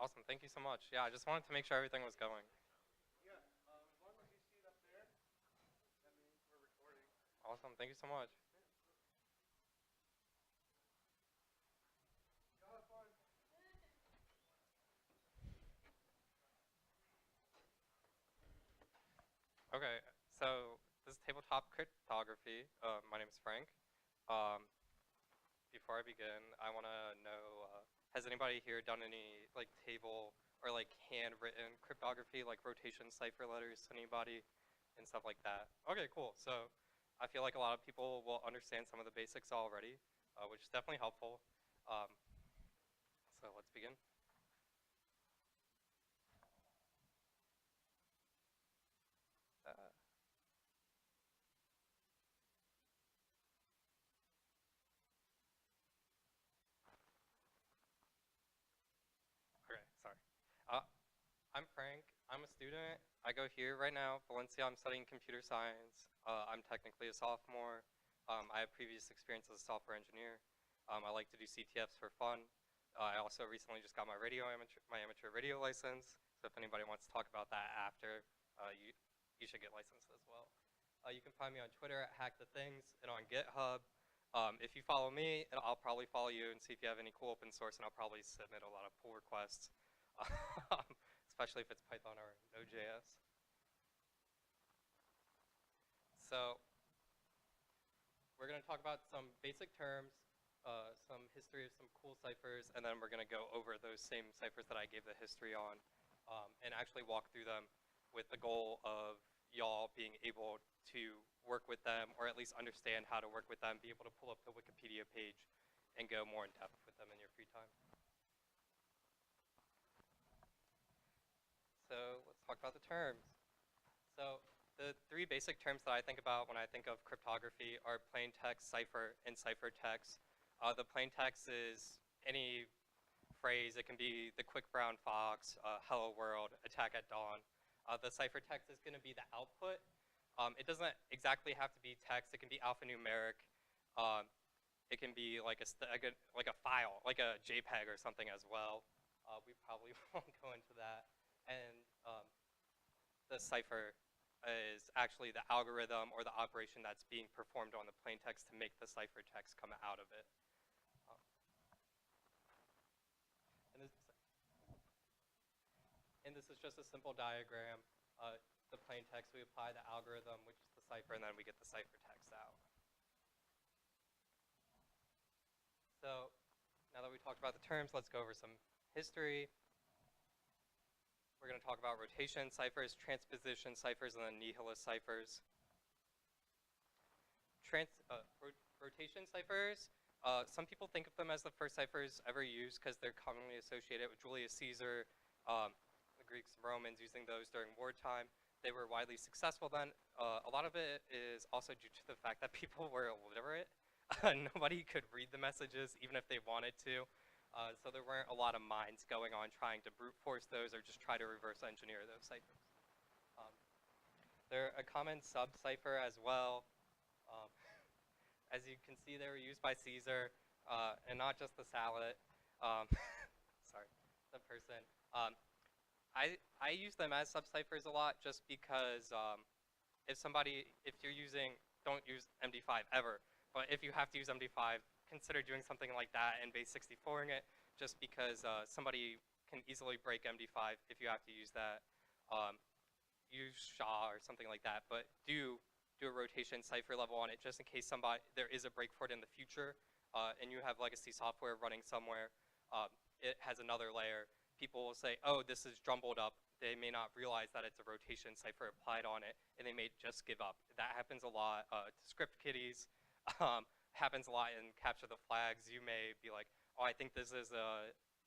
Awesome, thank you so much. Yeah, I just wanted to make sure everything was going. Yeah, as long as you see it up there, that means we're recording. Awesome, thank you so much. Y'all have fun. Okay, so this is Tabletop Cryptography. My name is Frank. Um, Before I begin, I want to know, has anybody here done any like table or like handwritten cryptography, like rotation cipher letters to anybody and stuff like that? Okay, cool. So I feel like a lot of people will understand some of the basics already, which is definitely helpful. Um, so let's begin. Uh, okay, sorry. Uh, I'm Frank. I'm a student. I go here right now, Valencia. I'm studying computer science. I'm technically a sophomore. I have previous experience as a software engineer. I like to do CTFs for fun. I also recently just got my amateur radio license. So if anybody wants to talk about that after, you should get licensed as well. You can find me on Twitter at HackTheThings and on GitHub. If you follow me, I'll probably follow you and see if you have any cool open source, and I'll probably submit a lot of pull requests. Especially if it's Python or Node.js. So we're going to talk about some basic terms, some history of some cool ciphers, and then we're going to go over those same ciphers that I gave the history on, and actually walk through them with the goal of y'all being able to work with them, or at least understand how to work with them, be able to pull up the Wikipedia page and go more in depth with them in your free time. So let's talk about the terms. So the three basic terms that I think about when I think of cryptography are plaintext, cipher, and ciphertext. The plaintext is any phrase. It can be the quick brown fox, hello world, attack at dawn. The ciphertext is going to be the output. It doesn't exactly have to be text. It can be alphanumeric. It can be like a file, like a JPEG or something as well. We probably won't go into that. And the cipher is actually the algorithm or the operation that's being performed on the plaintext to make the ciphertext come out of it. And this is just a simple diagram. The plaintext, we apply the algorithm, which is the cipher, and then we get the ciphertext out. So now that we talked about the terms, let's go over some history. We're going to talk about rotation ciphers, transposition ciphers, and then nihilist ciphers. Rotation ciphers, some people think of them as the first ciphers ever used because they're commonly associated with Julius Caesar, the Greeks and Romans using those during wartime. They were widely successful then. A lot of it is also due to the fact that people were illiterate. Nobody could read the messages even if they wanted to. So there weren't a lot of minds going on trying to brute force those or just try to reverse engineer those ciphers. They're a common sub-cipher as well. As you can see, they were used by Caesar, and not just the salad. Sorry, the person. I use them as sub-ciphers a lot just because if you're using, don't use MD5 ever, but if you have to use MD5, consider doing something like that and base 64ing it, just because somebody can easily break MD5 if you have to use that. Use SHA or something like that, but do a rotation cipher level on it just in case there is a break for it in the future, and you have legacy software running somewhere. It has another layer. People will say, oh, this is jumbled up. They may not realize that it's a rotation cipher applied on it, and they may just give up. That happens a lot to script kiddies. Happens a lot in capture the flags. You may be like, oh, I think this is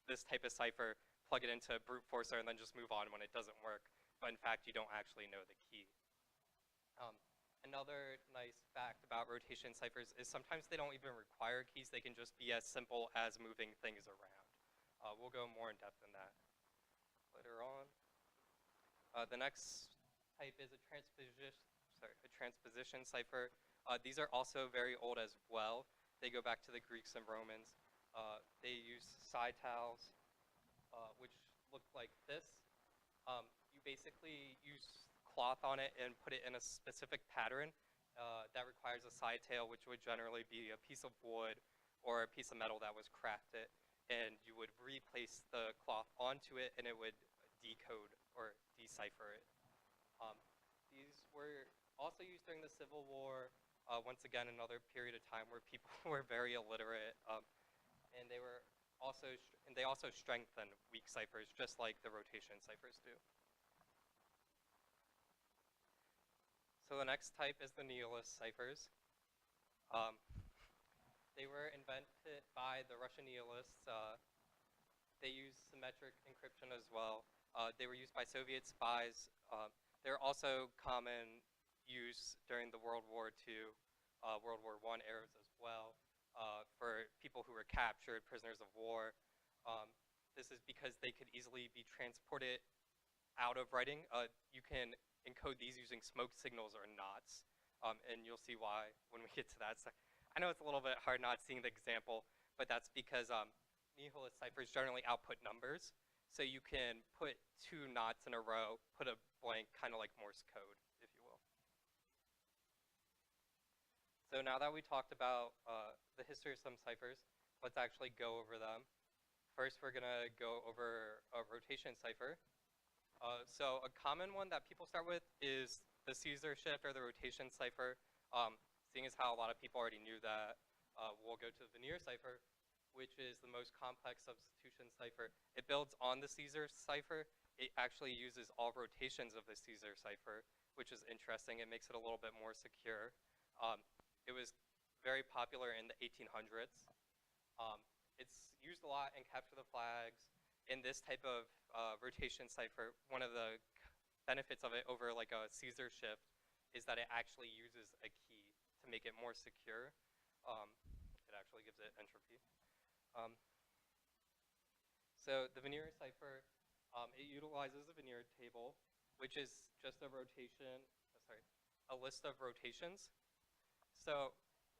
this type of cipher, plug it into brute forcer, and then just move on when it doesn't work. But in fact, you don't actually know the key. Another nice fact about rotation ciphers is sometimes they don't even require keys. They can just be as simple as moving things around. We'll go more in depth in that later on. The next type is a transposition cipher. These are also very old as well. They go back to the Greeks and Romans. They use side tiles, which looked like this. You basically use cloth on it and put it in a specific pattern that requires a side tail, which would generally be a piece of wood or a piece of metal that was crafted, and you would replace the cloth onto it, and it would decode or decipher it. These were also used during the Civil War. Once again, another period of time where people were very illiterate, and they also strengthened weak ciphers, just like the rotation ciphers do. So the next type is the Nihilist ciphers. They were invented by the Russian Nihilists. They use symmetric encryption as well. They were used by Soviet spies. They're also common use during the World War II, World War I eras as well, for people who were captured, prisoners of war. This is because they could easily be transported out of writing. You can encode these using smoke signals or knots, and you'll see why when we get to that. So I know it's a little bit hard not seeing the example, but that's because Nihilist ciphers generally output numbers. So you can put 2 knots in a row, put a blank, kind of like Morse code, if you will. So now that we talked about the history of some ciphers, let's actually go over them. First, we're going to go over a rotation cipher. So a common one that people start with is the Caesar shift or the rotation cipher. Seeing as how a lot of people already knew that, we'll go to the Vigenere cipher, which is the most complex substitution cipher. It builds on the Caesar cipher. It actually uses all rotations of the Caesar cipher, which is interesting. It makes it a little bit more secure. It was very popular in the 1800s. It's used a lot in capture the flags. In this type of rotation cipher, one of the benefits of it over like a Caesar shift is that it actually uses a key to make it more secure. It actually gives it entropy. So the Vigenere cipher, it utilizes a Vigenere table, which is just a a list of rotations. So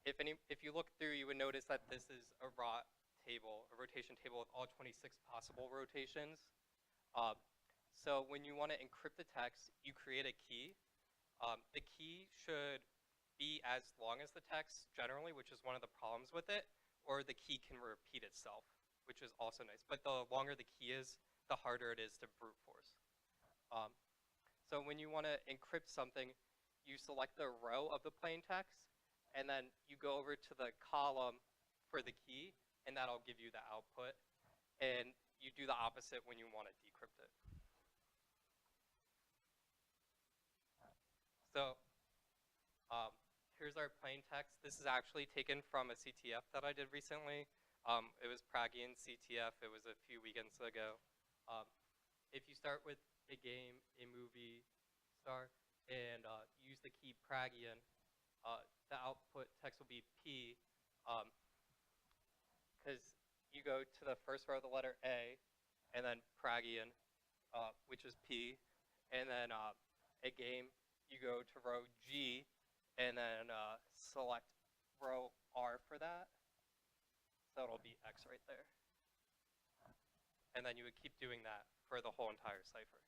if you look through, you would notice that this is a rotation table with all 26 possible rotations. So when you want to encrypt the text, you create a key. The key should be as long as the text generally, which is one of the problems with it, or the key can repeat itself, which is also nice. But the longer the key is, the harder it is to brute force. So when you want to encrypt something, you select the row of the plaintext, and then you go over to the column for the key, and that'll give you the output. And you do the opposite when you want to decrypt it. So here's our plaintext. This is actually taken from a CTF that I did recently. It was Pragian CTF. It was a few weekends ago. If you start with a game, a movie, star, and use the key Pragian, the output text will be P, because you go to the first row of the letter A, and then Pragian, which is P, and then a game, you go to row G, and then select row R for that. So it'll be X right there. And then you would keep doing that for the whole entire cipher.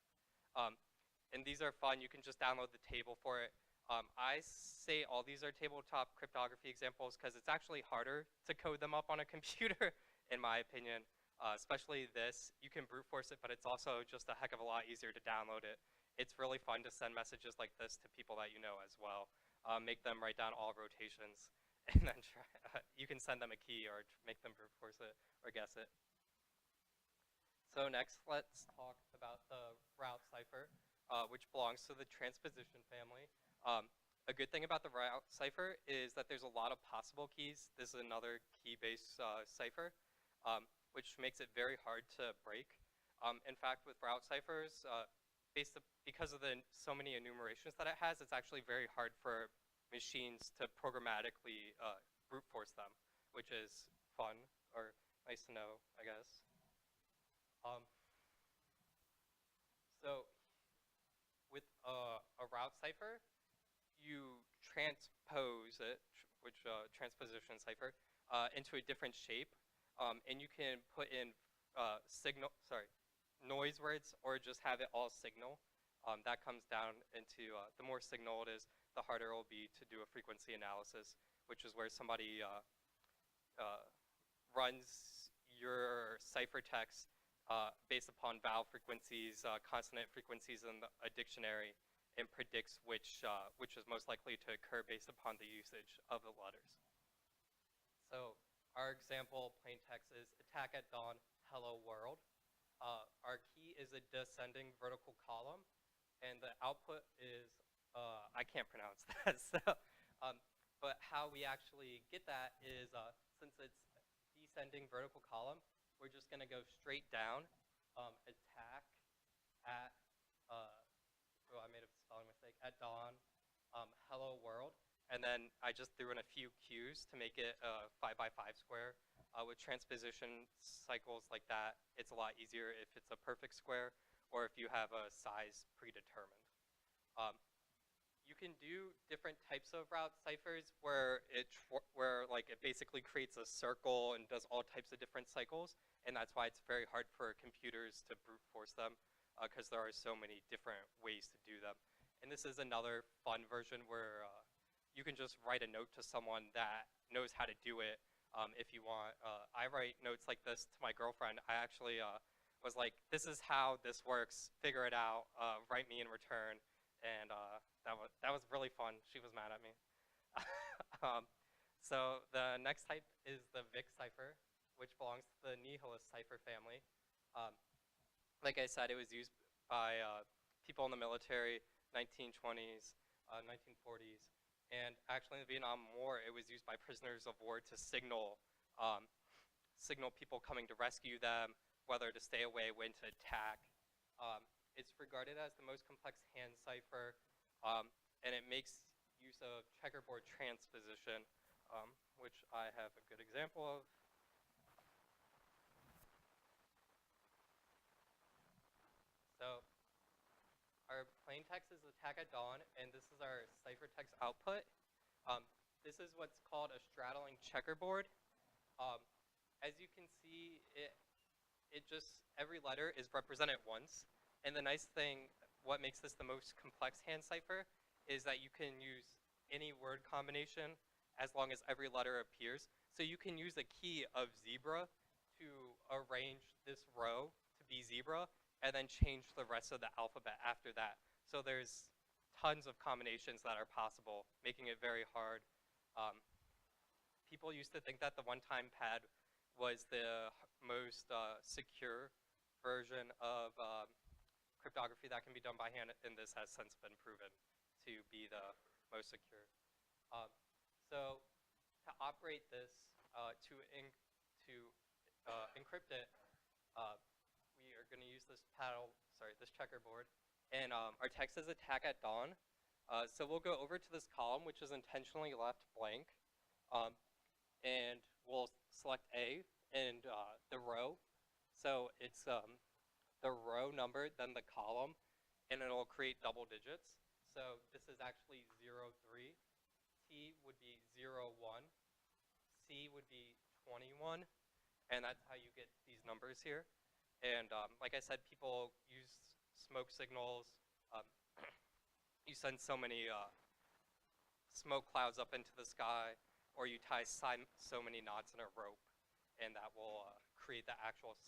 And these are fun. You can just download the table for it. I say all these are tabletop cryptography examples because it's actually harder to code them up on a computer, in my opinion. Especially this. You can brute force it, but it's also just a heck of a lot easier to download it. It's really fun to send messages like this to people that you know as well. Make them write down all rotations, and then you can send them a key or make them brute force it or guess it. So next, let's talk about the route cipher, which belongs to the transposition family. A good thing about the route cipher is that there's a lot of possible keys. This is another key-based cipher, which makes it very hard to break. In fact, with route ciphers, because of so many enumerations that it has, it's actually very hard for machines to programmatically brute force them, which is fun or nice to know, I guess. So with a route cipher, you transpose it, which transposition cipher, into a different shape, and you can put in noise words or just have it all signal. That comes down into the more signal it is, the harder it will be to do a frequency analysis, which is where somebody runs your ciphertext based upon vowel frequencies, consonant frequencies in a dictionary, and predicts which is most likely to occur based upon the usage of the letters. So our example plaintext is attack at dawn, hello world. Our key is a descending vertical column, and the output is, I can't pronounce that, so, but how we actually get that is, since it's descending vertical column, we're just gonna go straight down, attack at, oh, I made a spelling mistake, at dawn, hello world, and then I just threw in a few cues to make it a 5x5 square. With transposition cycles like that, it's a lot easier if it's a perfect square or if you have a size predetermined. You can do different types of route ciphers where it basically creates a circle and does all types of different cycles, and that's why it's very hard for computers to brute force them, because there are so many different ways to do them. And this is another fun version where you can just write a note to someone that knows how to do it. If you want, I write notes like this to my girlfriend. I actually was like, this is how this works, figure it out, write me in return, and that was really fun. She was mad at me. So the next type is the Vic cipher, which belongs to the Nihilist cipher family. Like I said, it was used by people in the military, 1920s, 1940s. And actually in the Vietnam War, it was used by prisoners of war to signal people coming to rescue them, whether to stay away, when to attack. It's regarded as the most complex hand cipher, and it makes use of checkerboard transposition, which I have a good example of. So our plaintext is attack at dawn, and this is our ciphertext output. This is what's called a straddling checkerboard. As you can see, every letter is represented once. And the nice thing, what makes this the most complex hand cipher, is that you can use any word combination as long as every letter appears. So you can use a key of zebra to arrange this row to be zebra, and then change the rest of the alphabet after that. So there's tons of combinations that are possible, making it very hard. People used to think that the one-time pad was the most secure version of cryptography that can be done by hand, and this has since been proven to be the most secure. So to operate this, to encrypt it, we are going to use this this checkerboard, and our text is attack at dawn. So we'll go over to this column, which is intentionally left blank, and we'll select A and the row. So it's the row number, then the column, and it'll create double digits. So this is actually 0, 3. T would be 0, 1. C would be 21. And that's how you get these numbers here. And like I said, people use smoke signals. You send so many smoke clouds up into the sky, or you tie so many knots in a rope, and that will create the actual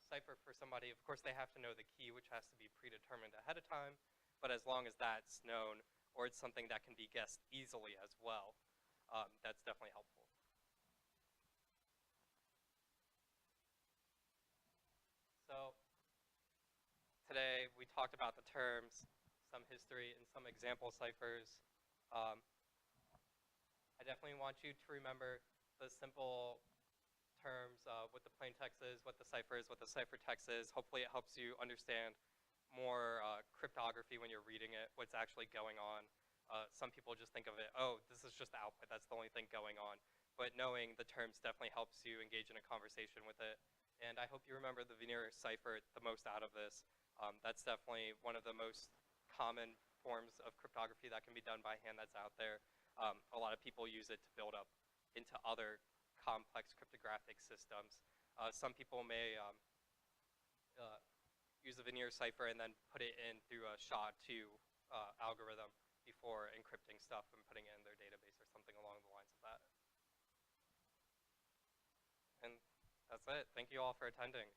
cipher for somebody. Of course, they have to know the key, which has to be predetermined ahead of time, but as long as that's known, or it's something that can be guessed easily as well, that's definitely helpful. So today we talked about the terms, some history, and some example ciphers. I definitely want you to remember the simple terms, what the plaintext is, what the cipher is, what the ciphertext is. Hopefully it helps you understand more cryptography when you're reading it, what's actually going on. Some people just think of it, oh, this is just the output, that's the only thing going on. But knowing the terms definitely helps you engage in a conversation with it. And I hope you remember the Vigenere cipher the most out of this. That's definitely one of the most common forms of cryptography that can be done by hand that's out there. A lot of people use it to build up into other complex cryptographic systems. Some people may use a Vigenere cipher and then put it in through a SHA-2 algorithm before encrypting stuff and putting it in their database or something along the lines of that. And that's it. Thank you all for attending.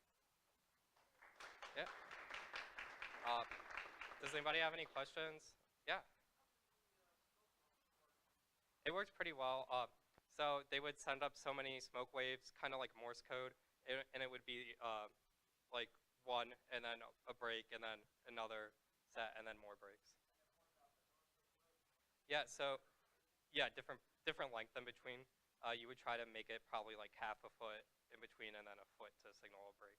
Yeah. Does anybody have any questions? Yeah. It works pretty well. So they would send up so many smoke waves, kind of like Morse code, and it would be like one, and then a break, and then another set, and then more breaks. Yeah. So yeah, different length in between. You would try to make it probably like half a foot in between, and then a foot to signal a break.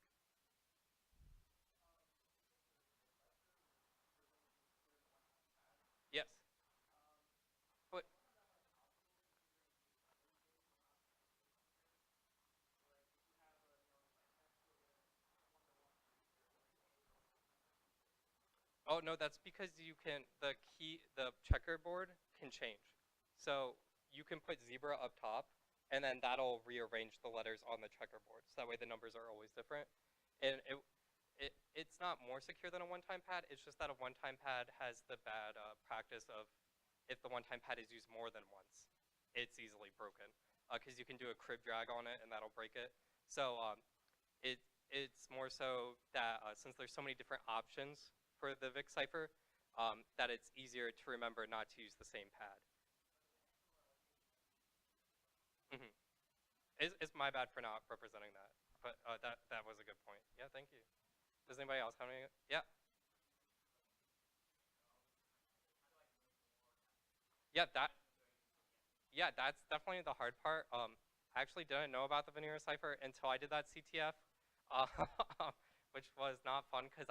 Yes. But oh no, that's because you can the checkerboard can change. So you can put zebra up top, and then that'll rearrange the letters on the checkerboard. So that way the numbers are always different. And it's not more secure than a one-time pad. It's just that a one-time pad has the bad practice of if the one-time pad is used more than once, it's easily broken because you can do a crib drag on it and that'll break it. So it's more so that since there's so many different options for the VIC cipher, that it's easier to remember not to use the same pad. Mm-hmm. It's my bad for not representing that, but that was a good point. Yeah, thank you. Does anybody else have any? Yeah. Yeah, that's definitely the hard part. I actually didn't know about the Vigenere cipher until I did that CTF, uh, which was not fun because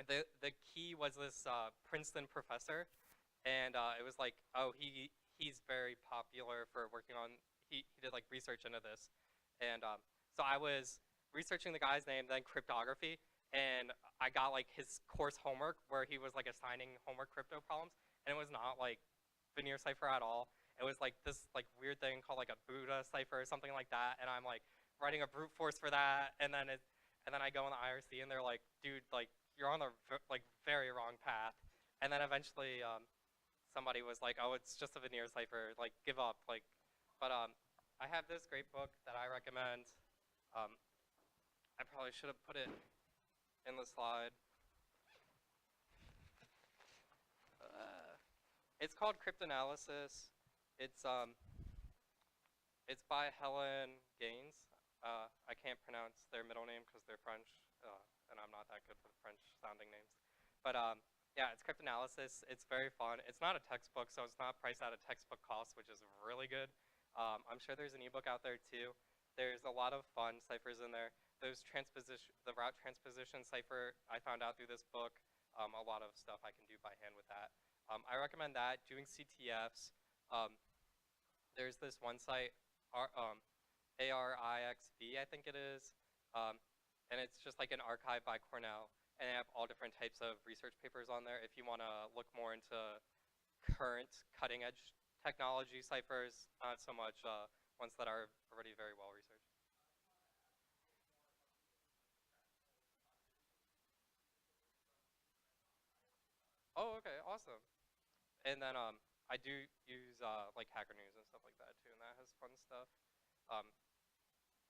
the key was this Princeton professor, and it was like, oh, he's very popular for working on he did like research into this, and so I was researching the guy's name, then cryptography, and I got like his course homework where he was like assigning homework crypto problems, and it was not like Vigenere cipher at all. It was like this like weird thing called like a Buddha cipher or something like that, and I'm like writing a brute force for that, and then I go in the IRC and they're like, dude, like you're on the like very wrong path, and then eventually somebody was like, oh, it's just a Vigenere cipher, like give up, like, but I have this great book that I recommend. Um, I probably should have put it in the slide. It's called Cryptanalysis. It's it's by Helen Gaines. I can't pronounce their middle name because they're French, and I'm not that good with French-sounding names. But yeah, it's cryptanalysis. It's very fun. It's not a textbook, so it's not priced out of textbook costs, which is really good. I'm sure there's an ebook out there too. There's a lot of fun ciphers in there. The route transposition cipher I found out through this book. A lot of stuff I can do by hand with that. I recommend that. Doing CTFs. There's this one site, ARIXV, I think it is, and it's just like an archive by Cornell, and they have all different types of research papers on there. If you want to look more into current cutting-edge technology ciphers, not so much ones that are already very well researched. Oh, okay, awesome. And then I do use like Hacker News and stuff like that too, and that has fun stuff. Um,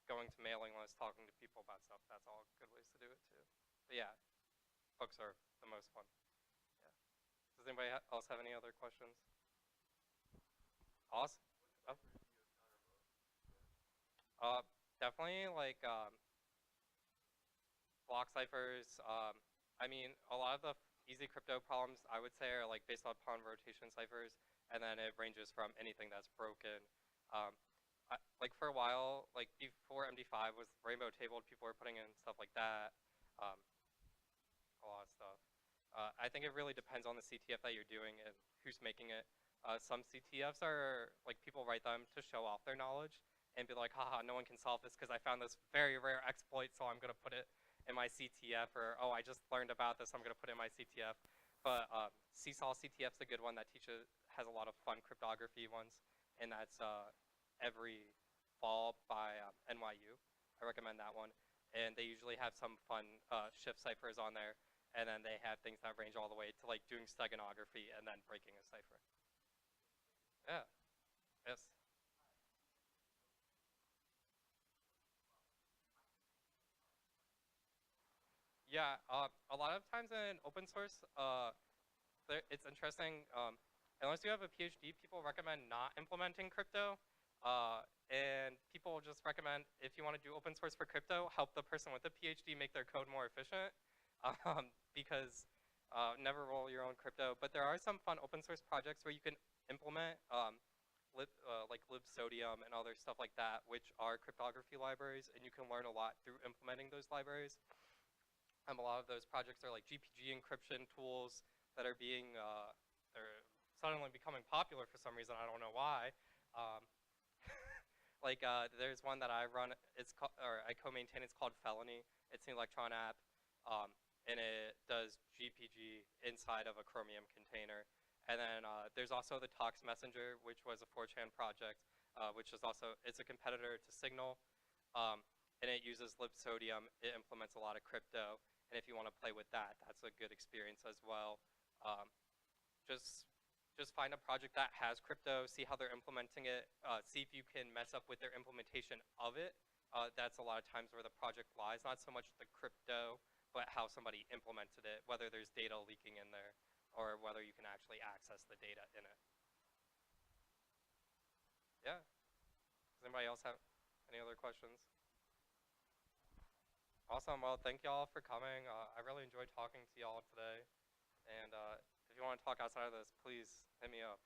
Going to mailing lists, talking to people about stuff, that's all good ways to do it too. But yeah, books are the most fun. Yeah. Does anybody else have any other questions? Awesome. Oh. Definitely like block ciphers. I mean, a lot of the easy crypto problems I would say are like based upon rotation ciphers, and then it ranges from anything that's broken. Um, like for a while, like before MD5 was rainbow tabled, people were putting in stuff like that. Um, a lot of stuff. I think it really depends on the CTF that you're doing and who's making it. Some CTFs are like people write them to show off their knowledge and be like, haha, no one can solve this because I found this very rare exploit, so I'm gonna put it in my CTF, or oh, I just learned about this, I'm gonna put it in my CTF. But Seesaw CTF's a good one that has a lot of fun cryptography ones, and that's every fall by NYU. I recommend that one. and they usually have some fun shift ciphers on there, and then they have things that range all the way to like doing steganography and then breaking a cipher. Yeah. Yes. Yeah. A lot of times in open source, it's interesting. Unless you have a PhD, people recommend not implementing crypto. And people just recommend, if you want to do open source for crypto, help the person with a PhD make their code more efficient. Because never roll your own crypto. But there are some fun open source projects where you can implement like libsodium and other stuff like that, which are cryptography libraries, and you can learn a lot through implementing those libraries. A lot of those projects are like GPG encryption tools that are they're suddenly becoming popular for some reason. I don't know why. Um, there's one that I run. Or I co-maintain. It's called Felony. It's an Electron app, and it does GPG inside of a Chromium container. And then there's also the Tox Messenger, which was a 4chan project, which is also it's a competitor to Signal, and it uses libsodium. It implements a lot of crypto. And if you want to play with that, that's a good experience as well. Um, just find a project that has crypto, see how they're implementing it, see if you can mess up with their implementation of it. That's a lot of times where the project lies, not so much the crypto, but how somebody implemented it, whether there's data leaking in there, or whether you can actually access the data in it. Yeah. Does anybody else have any other questions? Awesome. Well, thank y'all for coming. I really enjoyed talking to y'all today. And if you want to talk outside of this, please hit me up.